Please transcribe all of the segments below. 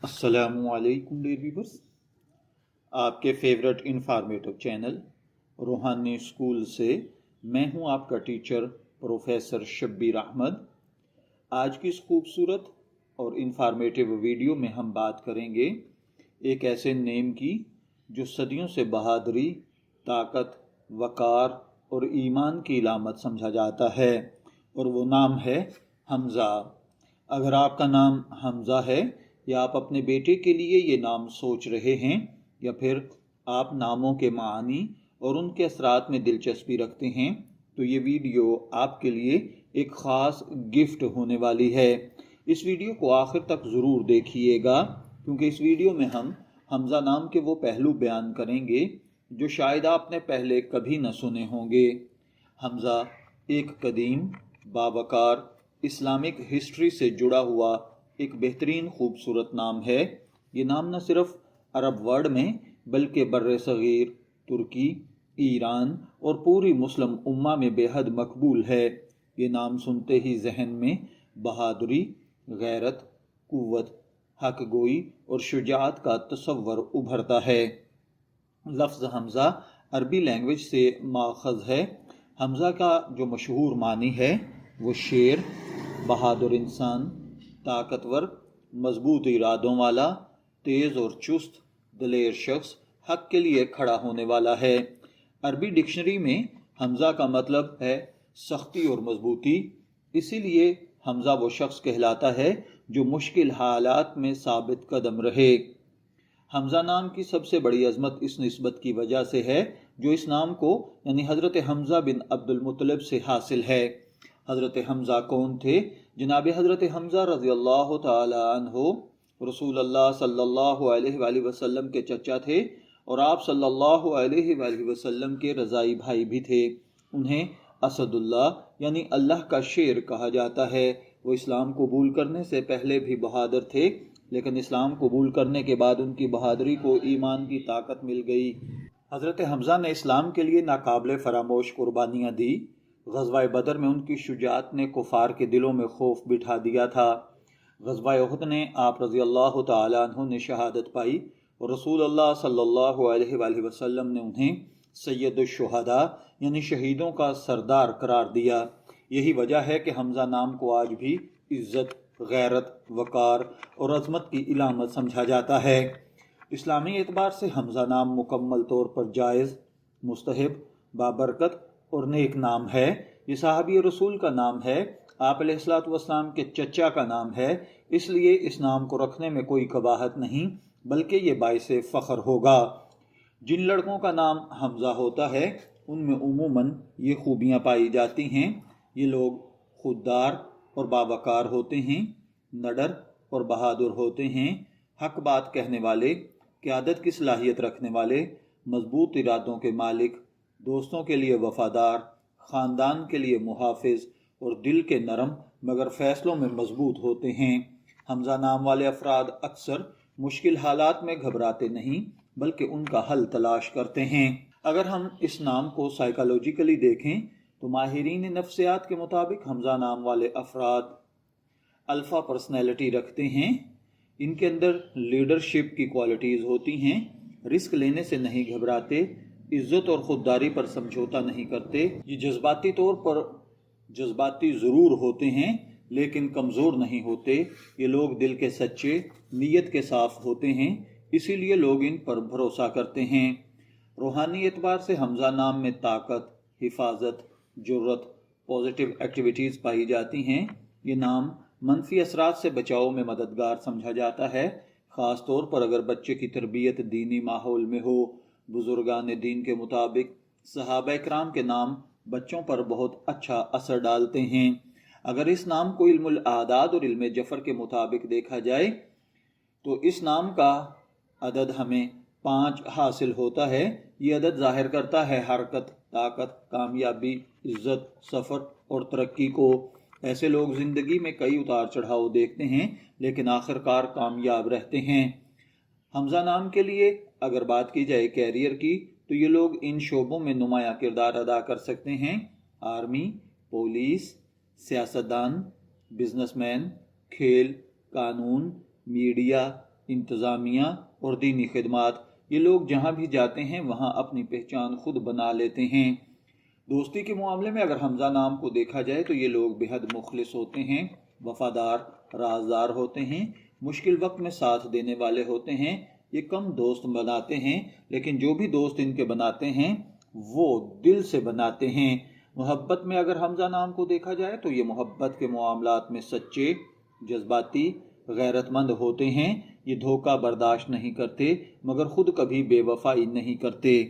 अस्सलामुअलैकुम dear viewers, आपके favourite informative channel रूहानी स्कूल से मैं हूं आपका टीचर प्रोफेसर शब्बीर अहमद। आज की इस खूबसूरत और इंफॉर्मेटिव वीडियो में हम बात करेंगे एक ऐसे नेम की जो सदियों से बहादुरी, ताकत, वकार और ईमान की इलामत समझा जाता है, और वो नाम है हमज़ा। अगर आपका नाम हमज़ा है या आप अपने बेटे के लिए ये नाम सोच रहे हैं, या फिर आप नामों के मानी और उनके असरात में दिलचस्पी रखते हैं, तो ये वीडियो आपके लिए एक ख़ास गिफ्ट होने वाली है। इस वीडियो को आखिर तक ज़रूर देखिएगा, क्योंकि इस वीडियो में हम हमज़ा नाम के वो पहलू बयान करेंगे जो शायद आपने पहले कभी न सुने होंगे। हमज़ा एक कदीम, बावकार, इस्लामिक हिस्ट्री से जुड़ा हुआ एक बेहतरीन खूबसूरत नाम है। ये नाम न सिर्फ अरब वर्ल्ड में बल्कि बर्रे सगीर, तुर्की, ईरान और पूरी मुस्लिम उम्मा में बेहद मकबूल है। ये नाम सुनते ही जहन में बहादुरी, गैरत, कुव्वत, हक गोई और शुजाअत का तस्वर उभरता है। लफ्ज़ हमज़ा अरबी लैंग्वेज से माखज़ है। हमज़ा का जो मशहूर मानी है वो शेर, बहादुर इंसान, ताकतवर, मजबूत इरादों वाला, तेज़ और चुस्त, दलेर शख्स, हक के लिए खड़ा होने वाला है। अरबी डिक्शनरी में हमज़ा का मतलब है सख्ती और मजबूती। इसीलिए हमज़ा वो शख्स कहलाता है जो मुश्किल हालात में साबित कदम रहे। हमज़ा नाम की सबसे बड़ी अजमत इस निस्बत की वजह से है जो इस नाम को यानी हज़रत हमज़ा बिन अब्दुल मुत्तलिब से हासिल है। हज़रत हमज़ा कौन थे? जनाब हज़रत हमज़ा रज़ी अल्लाह तआला अन्हो रसूल अल्लाह सल्लल्लाहु अलैहि वसल्लम के चचा थे, और आप सल्लल्लाहु अलैहि वसल्लम के रज़ाई भाई भी थे। उन्हें असदुल्लाह यानी अल्लाह का शेर कहा जाता है। वो इस्लाम कबूल करने से पहले भी बहादुर थे, लेकिन इस्लाम कबूल करने के बाद उनकी बहादुरी को ईमान की ताकत मिल गई। हज़रत हमज़ा ने इस्लाम के लिए नाकाबिले फरामोश कुर्बानियाँ दी। ग़ज़वा बदर में उनकी शुजाअत ने कुफ़ार के दिलों में खौफ बिठा दिया था। ग़ज़वा उहद ने आप रज़ी अल्लाह तआला अन्हु ने शहादत पाई, और रसूल अल्लाह सल्लल्लाहु अलैहि वसल्लम ने उन्हें सैयदुश्शुहदा यानी शहीदों का सरदार करार दिया। यही वजह है कि हमज़ा नाम को आज भी इज़्ज़त, गैरत, वकार और अज़मत की इलामत समझा जाता है। इस्लामी एतबार से हमज़ा नाम मुकम्मल तौर पर जायज़, मुस्तहब, बाबरकत और नेक नाम है। ये साहबी रसूल का नाम है, आप अलैहिस्सलातु वस्सलाम के चचा का नाम है। इसलिए इस नाम को रखने में कोई कबाहत नहीं, बल्कि ये बाइसे फ़ख्र होगा। जिन लड़कों का नाम हमज़ा होता है उनमें उमूमन ये खूबियाँ पाई जाती हैं। ये लोग खुददार और बावकार होते हैं, नडर और बहादुर होते हैं, हक बात कहने वाले, क़यादत की सलाहियत रखने वाले, मजबूत इरादों के मालिक, दोस्तों के लिए वफादार, ख़ानदान के लिए मुहाफ़िज और दिल के नरम मगर फ़ैसलों में मजबूत होते हैं। हमज़ा नाम वाले अफराद अक्सर मुश्किल हालात में घबराते नहीं, बल्कि उनका हल तलाश करते हैं। अगर हम इस नाम को साइकोलॉजिकली देखें तो माहिरीन नफ्सियात के मुताबिक हमज़ा नाम वाले अफराद अल्फ़ा पर्सनैलिटी रखते हैं। इनके अंदर लीडरशिप की क्वालिटीज़ होती हैं, रिस्क लेने से नहीं घबराते, इज़्ज़त और ख़ुददारी पर समझौता नहीं करते। ये जज्बाती तौर पर जज्बाती ज़रूर होते हैं, लेकिन कमज़ोर नहीं होते। ये लोग दिल के सच्चे, नीयत के साफ़ होते हैं, इसीलिए लोग इन पर भरोसा करते हैं। रूहानी एतबार से हमज़ा नाम में ताकत, हिफाजत, जुर्रत, पॉजिटिव एक्टिविटीज़ पाई जाती हैं। ये नाम मनफी असरात से बचाव में मददगार समझा जाता है, ख़ास तौर पर अगर बच्चे की तरबियत दीनी माहौल में हो। बुजुर्गान दीन के मुताबिक सहाबा इकराम के नाम बच्चों पर बहुत अच्छा असर डालते हैं। अगर इस नाम को इल्मुल आदाद और इल्म जफ़र के मुताबिक देखा जाए तो इस नाम का अदद हमें 5 हासिल होता है। ये अदद ज़ाहिर करता है हरकत, ताकत, कामयाबी, इज़्ज़त, सफ़र और तरक्की को। ऐसे लोग ज़िंदगी में कई उतार चढ़ाव देखते हैं, लेकिन आखिरकार कामयाब रहते हैं। हमज़ा नाम के लिए अगर बात की जाए कैरियर की, तो ये लोग इन शोबों में नुमाया किरदार अदा कर सकते हैं: आर्मी, पुलिस, सियासतदान, बिजनेसमैन, खेल, कानून, मीडिया, انتظامیہ اور دینی خدمات، یہ لوگ جہاں بھی جاتے ہیں وہاں اپنی پہچان خود بنا لیتے ہیں۔ دوستی کے معاملے میں اگر حمزہ نام کو دیکھا جائے تو یہ لوگ بے حد مخلص ہوتے ہیں، وفادار، رازدار ہوتے ہیں، مشکل وقت میں ساتھ دینے والے ہوتے ہیں۔ یہ کم دوست بناتے ہیں، لیکن جو بھی دوست ان کے بناتے ہیں وہ دل سے بناتے ہیں۔ محبت میں اگر حمزہ نام کو دیکھا جائے تو یہ محبت کے معاملات میں سچے، جذباتی، غیرت مند ہوتے ہیں۔ یہ دھوکہ برداشت نہیں کرتے مگر خود کبھی بے وفائی نہیں کرتے۔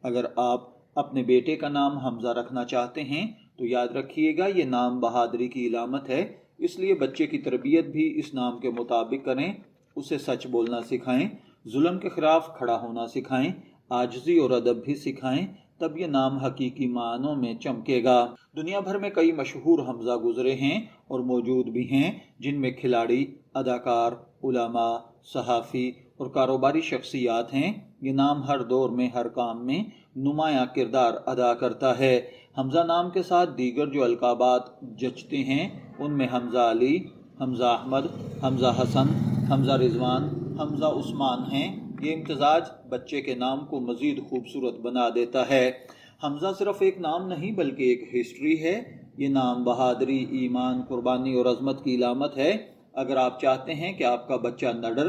اگر آپ اپنے بیٹے کا نام حمزہ رکھنا چاہتے ہیں تو یاد رکھیے گا یہ نام بہادری کی علامت ہے، اس لیے بچے کی تربیت بھی اس نام کے مطابق کریں، اسے سچ بولنا سکھائیں، ظلم کے خلاف کھڑا ہونا سکھائیں، عاجزی اور ادب بھی سکھائیں، تب یہ نام حقیقی معنوں میں چمکے گا۔ دنیا بھر میں کئی مشہور حمزہ گزرے ہیں اور موجود بھی ہیں، جن میں کھلاڑی، اداکار، علماء، صحافی اور کاروباری شخصیات ہیں۔ یہ نام ہر دور میں ہر کام میں نمایاں کردار ادا کرتا ہے۔ حمزہ نام کے ساتھ دیگر جو القابات جچتے ہیں ان میں حمزہ علی، حمزہ احمد، حمزہ حسن، حمزہ رضوان، حمزہ عثمان ہیں۔ یہ امتزاج بچے کے نام کو مزید خوبصورت بنا دیتا ہے۔ حمزہ صرف ایک نام نہیں بلکہ ایک ہسٹری ہے۔ یہ نام بہادری، ایمان، قربانی اور عظمت کی علامت ہے۔ اگر آپ چاہتے ہیں کہ آپ کا بچہ نڈر،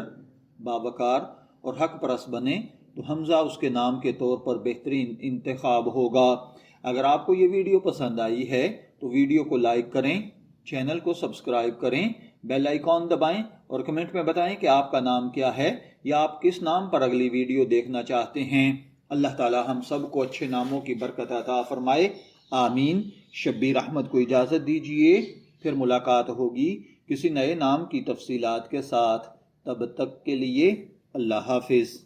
باوقار اور حق پرست بنے تو حمزہ اس کے نام کے طور پر بہترین انتخاب ہوگا۔ اگر آپ کو یہ ویڈیو پسند آئی ہے تو ویڈیو کو لائک کریں، چینل کو سبسکرائب کریں، بیل آئیکن دبائیں اور کمنٹ میں بتائیں کہ آپ کا نام کیا ہے یا آپ کس نام پر اگلی ویڈیو دیکھنا چاہتے ہیں۔ اللہ تعالی ہم سب کو اچھے ناموں کی برکت عطا فرمائے، آمین۔ شبیر احمد کو اجازت دیجیے، پھر ملاقات ہوگی کسی نئے نام کی تفصیلات کے ساتھ۔ تب تک کے لیے اللہ حافظ۔